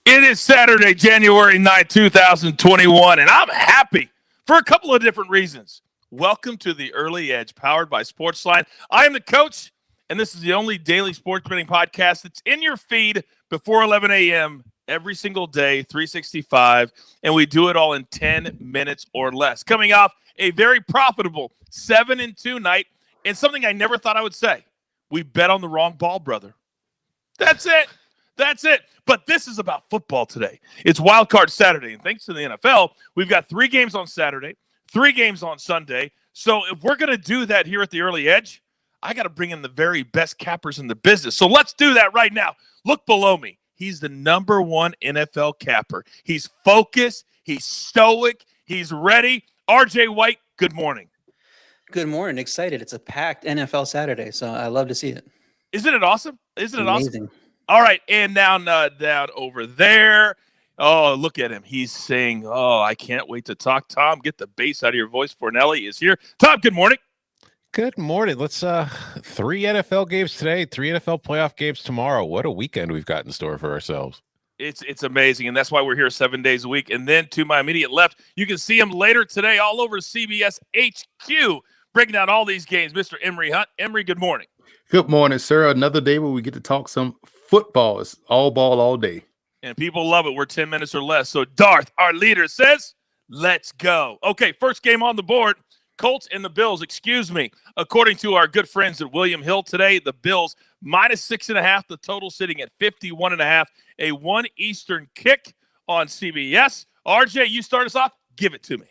It is Saturday, January 9th, 2021, and I'm happy for a couple of different reasons. Welcome to the Early Edge, powered by SportsLine. I am the coach, and this is the only daily sports betting podcast that's in your feed before 11 a.m. every single day, 365, and we do it all in 10 minutes or less. Coming off a very profitable 7-2 night, and something I never thought I would say. We bet on the wrong ball, brother. That's it. That's it. But this is about football today. It's Wild Card Saturday, and thanks to the NFL, we've got 3 games on Saturday, 3 games on Sunday. So if we're going to do that here at the Early Edge, I got to bring in the very best cappers in the business. So let's do that right now. Look below me. He's the number 1 NFL capper. He's focused. He's stoic. He's ready. RJ White, good morning. Good morning. Excited. It's a packed NFL Saturday, so I love to see it. Isn't it awesome? Isn't it amazing. Awesome? All right, and now down over there. Oh, look at him. He's saying, oh, I can't wait to talk. Tom, get the bass out of your voice. Fornelli is here. Tom, good morning. Good morning. Let's 3 NFL games today, 3 NFL playoff games tomorrow. What a weekend we've got in store for ourselves. It's amazing, and that's why we're here 7 days a week. And then to my immediate left, you can see him later today all over CBS HQ, breaking down all these games, Mr. Emory Hunt. Emory, good morning. Good morning, sir. Another day where we get to talk some football. It's all ball all day. And people love it. We're 10 minutes or less. So Darth, our leader, says, let's go. Okay, first game on the board, Colts and the Bills. Excuse me. According to our good friends at William Hill today, the Bills -6.5, the total sitting at 51.5, a 1 Eastern kick on CBS. RJ, you start us off. Give it to me.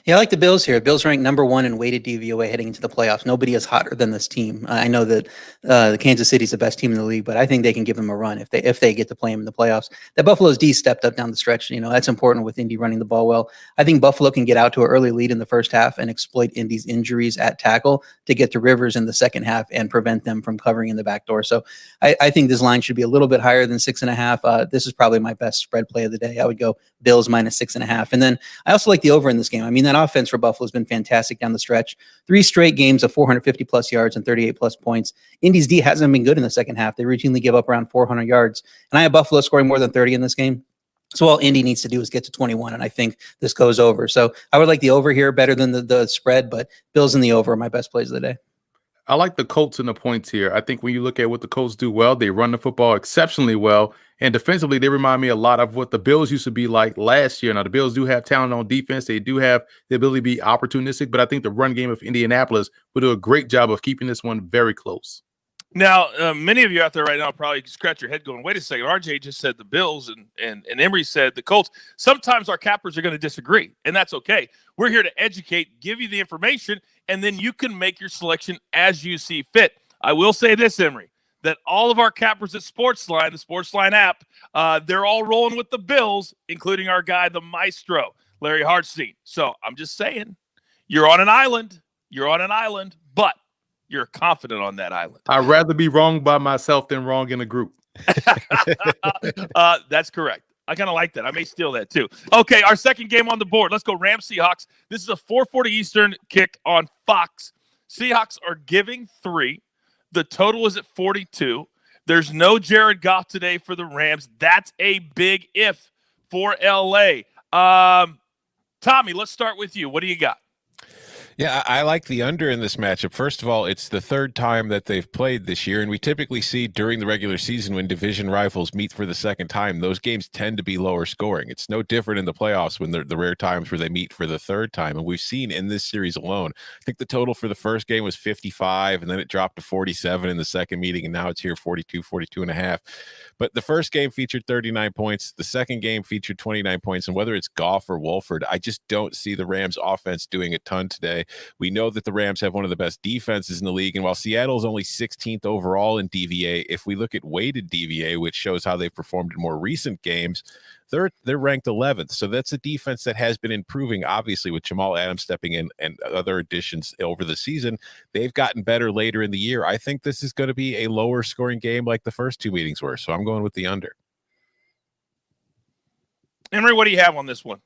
Yeah, I like the Bills here. Bills ranked number 1 in weighted DVOA heading into the playoffs. Nobody is hotter than this team. I know that the Kansas City's the best team in the league, but I think they can give them a run if they get to play them in the playoffs. That Buffalo's D stepped up down the stretch. You know, that's important with Indy running the ball well. I think Buffalo can get out to an early lead in the first half and exploit Indy's injuries at tackle to get to Rivers in the second half and prevent them from covering in the back door. So I think this line should be a little bit higher than 6.5. This is probably my best spread play of the day. I would go Bills -6.5. And then I also like the over in this game. I mean, that offense for Buffalo has been fantastic down the stretch. 3 straight games of 450 plus yards and 38 plus points. Indy's D hasn't been good in the second half. They routinely give up around 400 yards. And I have Buffalo scoring more than 30 in this game. So all Indy needs to do is get to 21, and I think this goes over. So I would like the over here better than the spread, but Bills in the over are my best plays of the day. I like the Colts and the points here. I think when you look at what the Colts do well, they run the football exceptionally well. And defensively, they remind me a lot of what the Bills used to be like last year. Now, the Bills do have talent on defense. They do have the ability to be opportunistic, but I think the run game of Indianapolis will do a great job of keeping this one very close. Now, many of you out there right now probably scratch your head going, wait a second, RJ just said the Bills and Emory said the Colts. Sometimes our cappers are going to disagree, and that's okay. We're here to educate, give you the information, and then you can make your selection as you see fit. I will say this, Emory, that all of our cappers at SportsLine, the SportsLine app, they're all rolling with the Bills, including our guy, the maestro, Larry Hartstein. So I'm just saying, you're on an island. You're on an island, but you're confident on that island. I'd rather be wrong by myself than wrong in a group. That's correct. I kind of like that. I may steal that too. Okay, our second game on the board. Let's go Rams-Seahawks. This is a 4:40 Eastern kick on Fox. Seahawks are giving 3. The total is at 42. There's no Jared Goff today for the Rams. That's a big if for LA. Tommy, let's start with you. What do you got? Yeah, I like the under in this matchup. First of all, it's the 3rd time that they've played this year, and we typically see during the regular season when division rivals meet for the 2nd time, those games tend to be lower scoring. It's no different in the playoffs when the rare times where they meet for the 3rd time, and we've seen in this series alone. I think the total for the first game was 55, and then it dropped to 47 in the second meeting, and now it's here 42.5. But the first game featured 39 points. The second game featured 29 points, and whether it's Goff or Wolford, I just don't see the Rams offense doing a ton today. We know that the Rams have one of the best defenses in the league, and while Seattle is only 16th overall in DVA, if we look at weighted DVA, which shows how they've performed in more recent games, they're ranked 11th. So that's a defense that has been improving, obviously, with Jamal Adams stepping in and other additions over the season. They've gotten better later in the year. I think this is going to be a lower scoring game like the first 2 meetings were, so I'm going with the under. Emory, what do you have on this one?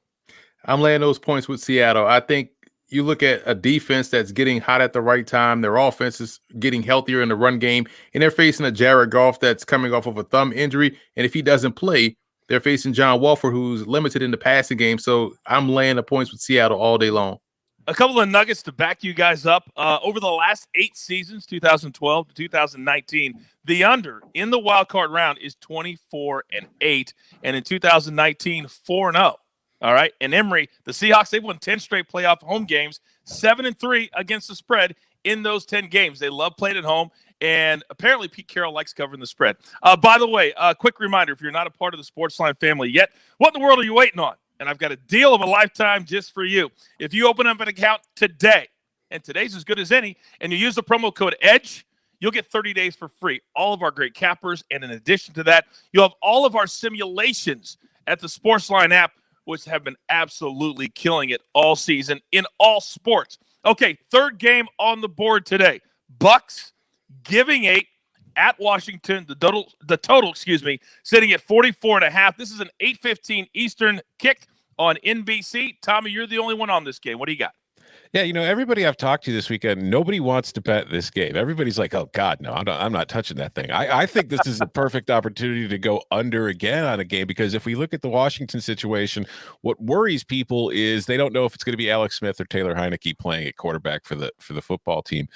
I'm laying those points with Seattle. I think you look at a defense that's getting hot at the right time. Their offense is getting healthier in the run game, and they're facing a Jared Goff that's coming off of a thumb injury. And if he doesn't play, They're facing John Wolford, who's limited in the passing game. So I'm laying the points with Seattle all day long. A couple of nuggets to back you guys up. Over the last 8 seasons, 2012 to 2019, the under in the wild card round is 24-8, and in 2019, 4-0. All right, and Emory, the Seahawks, they've won 10 straight playoff home games, 7-3 against the spread in those 10 games. They love playing at home, and apparently Pete Carroll likes covering the spread. By the way, quick reminder: if you're not a part of the SportsLine family yet, what in the world are you waiting on? And I've got a deal of a lifetime just for you. If you open up an account today, and today's as good as any, and you use the promo code EDGE, you'll get 30 days for free. All of our great cappers, and in addition to that, you'll have all of our simulations at the SportsLine app, which have been absolutely killing it all season in all sports. Okay, third game on the board today. Bucs giving 8 at Washington. The total, sitting at 44.5. This is an 8:15 Eastern kick on NBC. Tommy, you're the only one on this game. What do you got? Yeah, everybody I've talked to this weekend, nobody wants to bet this game. Everybody's like, oh, God, no, I'm not touching that thing. I think this is a perfect opportunity to go under again on a game, because if we look at the Washington situation, what worries people is they don't know if it's going to be Alex Smith or Taylor Heineke playing at quarterback for the football team.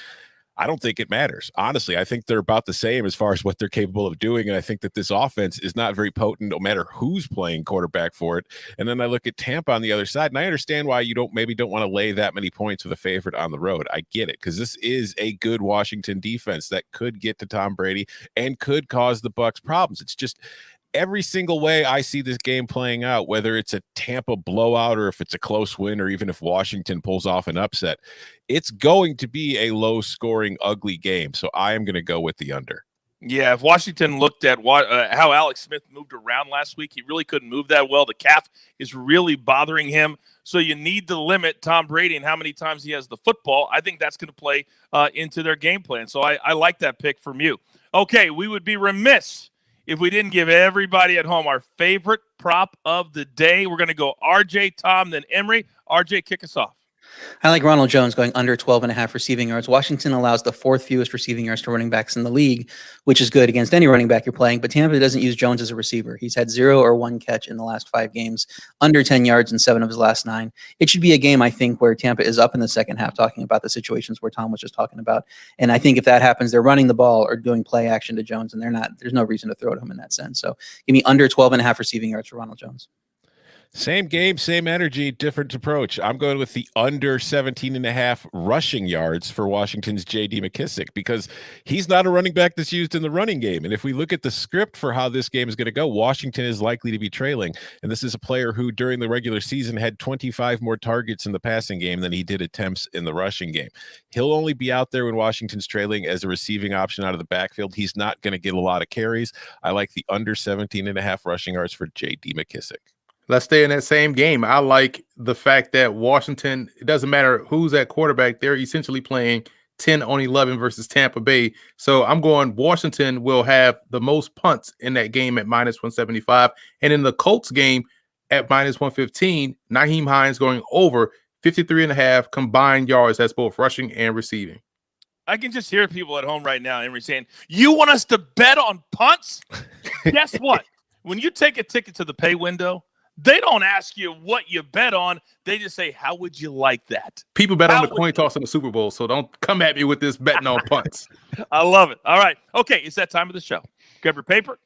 I don't think it matters. Honestly, I think they're about the same as far as what they're capable of doing. And I think that this offense is not very potent no matter who's playing quarterback for it. And then I look at Tampa on the other side, and I understand why you don't want to lay that many points with a favorite on the road. I get it, because this is a good Washington defense that could get to Tom Brady and could cause the Bucs problems. It's just every single way I see this game playing out, whether it's a Tampa blowout or if it's a close win, or even if Washington pulls off an upset, it's going to be a low-scoring, ugly game. So I am going to go with the under. Yeah, if Washington looked at how Alex Smith moved around last week, he really couldn't move that well. The calf is really bothering him. So you need to limit Tom Brady and how many times he has the football. I think that's going to play into their game plan. So I like that pick from you. Okay, we would be remiss if we didn't give everybody at home our favorite prop of the day. We're going to go RJ, Tom, then Emory. RJ, kick us off. I like Ronald Jones going under 12.5 receiving yards. Washington allows the 4th fewest receiving yards to running backs in the league, which is good against any running back you're playing. But Tampa doesn't use Jones as a receiver. He's had 0 or 1 catch in the last 5 games, under 10 yards in 7 of his last 9. It should be a game, I think, where Tampa is up in the second half, talking about the situations where Tom was just talking about. And I think if that happens, they're running the ball or doing play action to Jones, and there's no reason to throw to him in that sense. So give me under 12.5 receiving yards for Ronald Jones. Same game, same energy, different approach. I'm going with the under 17.5 rushing yards for Washington's J.D. McKissic, because he's not a running back that's used in the running game. And if we look at the script for how this game is going to go, Washington is likely to be trailing. And this is a player who during the regular season had 25 more targets in the passing game than he did attempts in the rushing game. He'll only be out there when Washington's trailing as a receiving option out of the backfield. He's not going to get a lot of carries. I like the under 17.5 rushing yards for J.D. McKissic. Let's stay in that same game. I like the fact that Washington, it doesn't matter who's at quarterback, they're essentially playing 10-11 versus Tampa Bay. So I'm going Washington will have the most punts in that game at -175. And in the Colts game at -115, Nyheim Hines going over 53.5 combined yards. That's both rushing and receiving. I can just hear people at home right now, Emory, saying, you want us to bet on punts? Guess what? When you take a ticket to the pay window, they don't ask you what you bet on. They just say, how would you like that? People bet on the coin toss in the Super Bowl, so don't come at me with this betting on punts. I love it. All right. Okay, it's that time of the show. Grab your paper.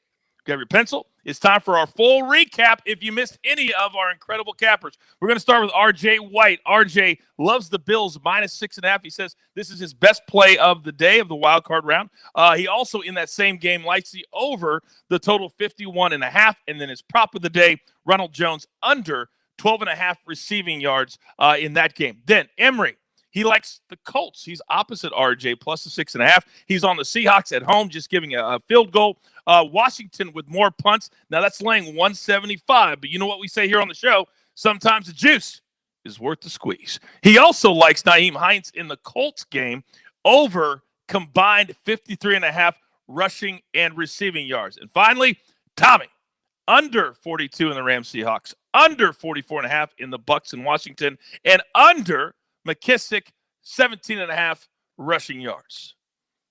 Grab your pencil. It's time for our full recap if you missed any of our incredible cappers. We're going to start with RJ White. RJ loves the Bills -6.5. He says this is his best play of the day of the wild card round. He also, in that same game, likes the over the total 51.5. And then his prop of the day, Ronald Jones under 12.5 receiving yards in that game. Then Emory. He likes the Colts. He's opposite RJ, plus the 6.5. He's on the Seahawks at home, just giving a field goal. Washington with more punts. Now that's laying 175. But you know what we say here on the show? Sometimes the juice is worth the squeeze. He also likes Nyheim Hines in the Colts game over combined 53.5 rushing and receiving yards. And finally, Tommy, under 42 in the Rams-Seahawks, under 44.5 in the Bucs in Washington, and under McKissic, 17.5 rushing yards.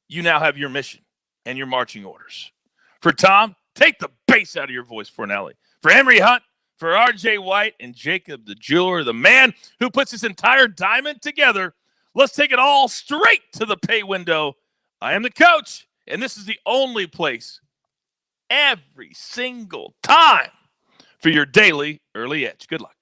You now have your mission and your marching orders. For Tom, take the bass out of your voice, Fornelli. For Emory Hunt, for RJ White, and Jacob the Jeweler, the man who puts this entire diamond together, let's take it all straight to the pay window. I am the coach, and this is the only place every single time for your daily early edge. Good luck.